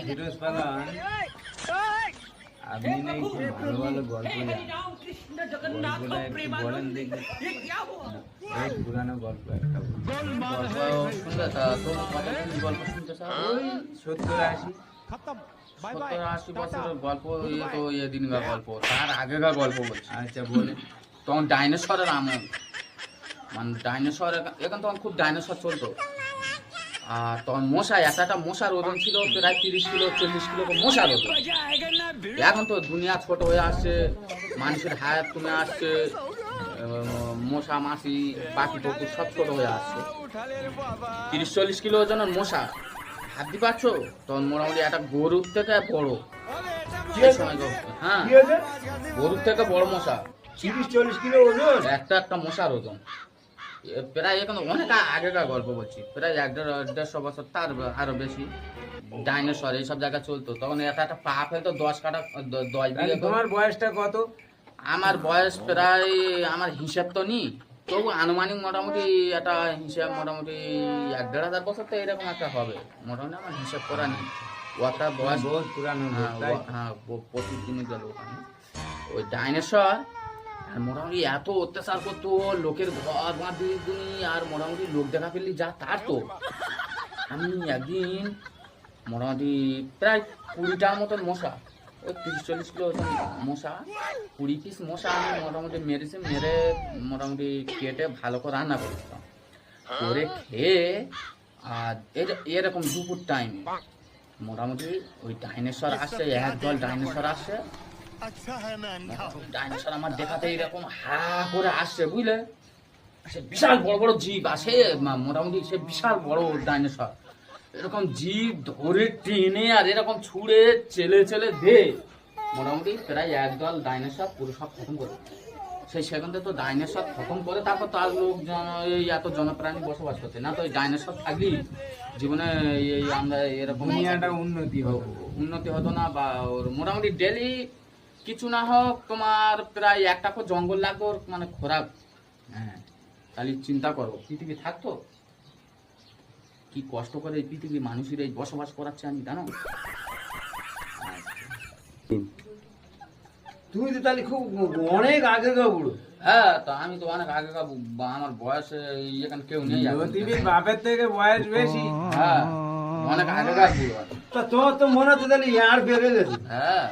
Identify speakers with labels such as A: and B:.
A: ফিরোজ পালান আপনি নাকি খুব ভালো ভালো গল্প জানেন। গল্পটা একটু বলেন দেখি। বেশ পুরানো গল্প একটা বলুন।
B: গল্প শুনবে তা তো কতদিন গল্প শুনতে চাও?
A: ওই 70-80।
B: 70-80 বছরের গল্প, ইয়ে তো এদিনকার গল্প, তার আগেকার গল্প বলছি।
A: আচ্ছা বলেন।
B: তখন ডাইনোসরের আমল, মানে ডাইনোসর এখন তখন খুব ডাইনোসর চলতো। আর তখন মশা, একটা মশার ওজন ছিল প্রায় 30 কিলো 40 কিলো মশার ওজন। এখন তো দুনিয়া ছোট হয়ে আসছে, মানুষের হায়াত কমে আসছে, মশা মাছি পাখি পশু সব ছোট হয়ে আসছে। 30-40 কিলো ওজনের মশা ভাবতে পারছো? তখন মোটামুটি একটা গরুর থেকে বড়, হ্যাঁ গরুর থেকে বড় মশা,
A: 30-40 কিলো ওজন।
B: একটা মশার ওজন। প্রায় এখন অনেক আগেকার গল্প বলছি, প্রায় 100-150 বছর, তার আরো বেশি। ডাইনোসর এইসব জায়গায় চলতো। তখন একটা পা ফেলতো 10 কাটা 10 বিঘে।
A: তোমার বয়সটা কত?
B: আমার বয়স প্রায়, আমার হিসাব তো নি, তবু আনুমানিক মোটামুটি একটা হিসাব, মোটামুটি 1-1.5 বছর তো এরকম একটা হবে মোটামুটি, আমার হিসাব করা নেই। ওটা বয়স
A: বহুত পুরানো।
B: হ্যাঁ প্রতিদিনই গেল ওখানে ওই ডাইনোসর। আর মোটামুটি এত অত্যাচার করতো, লোকের ঘর বাঁধি দিনি, আর মোটামুটি লোক দেখা পেলি যা তার তো। আমি একদিন মোটামুটি প্রায় 20টার মতন মশা, ওই 30-40 কিলো মশা, 20 পিস মশা আমি মোটামুটি মেরে মোটামুটি কেটে ভালো করে রান্না করেছিলাম। করে খেয়ে আর এরকম দুপুর টাইম মোটামুটি ওই ডাইনোসর আসছে, একদল ডাইনোসর আসছে। ডাইনোসর আমার দেখাতে এরকম হা করে আসছে, বুঝলে? সে বিশাল বড় বড় জীব আসে, মোটামুটি সে বিশাল বড় ডাইনোসর, এরকম জীব ধরে টেনে আর এরকম ছুঁড়ে চেলে দে, মোটামুটি প্রায় একদল ডাইনোসর পুরো সব খতম করে। সেখান থেকে তো ডাইনোসর খতম করে তারপর তার লোকজন এই এত জনপ্রাণী বসবাস করছে না। তো ওই ডাইনোসর থাকলেই জীবনে এই আমরা এরকম
A: দুনিয়াটা উন্নতি
B: হতো না। বা ওর মোটামুটি ডেলি কিছু না হোক তোমার প্রায় একটা করে জঙ্গল লাগতো, ওর মানে খোরাক। হ্যাঁ তাহলে চিন্তা করো, পৃথিবী থাকতো কি কষ্ট করে এই পৃথিবী মানুষের এই বসবাস করাচ্ছে, আমি জানো?
A: তুমি তো তাহলে খুব অনেক আগেকার বুড়ো।
B: হ্যাঁ তো আমি তো অনেক আগেকার, আমার বয়স এখানে কেউ নেই।
A: পৃথিবীর বাপের থেকে বয়স বেশি।
B: হ্যাঁ অনেক আগেকার বুড়ো।
A: তা তোমার তো মনে হচ্ছে তাহলে ইয়ার বেড়ে গেছে।
B: হ্যাঁ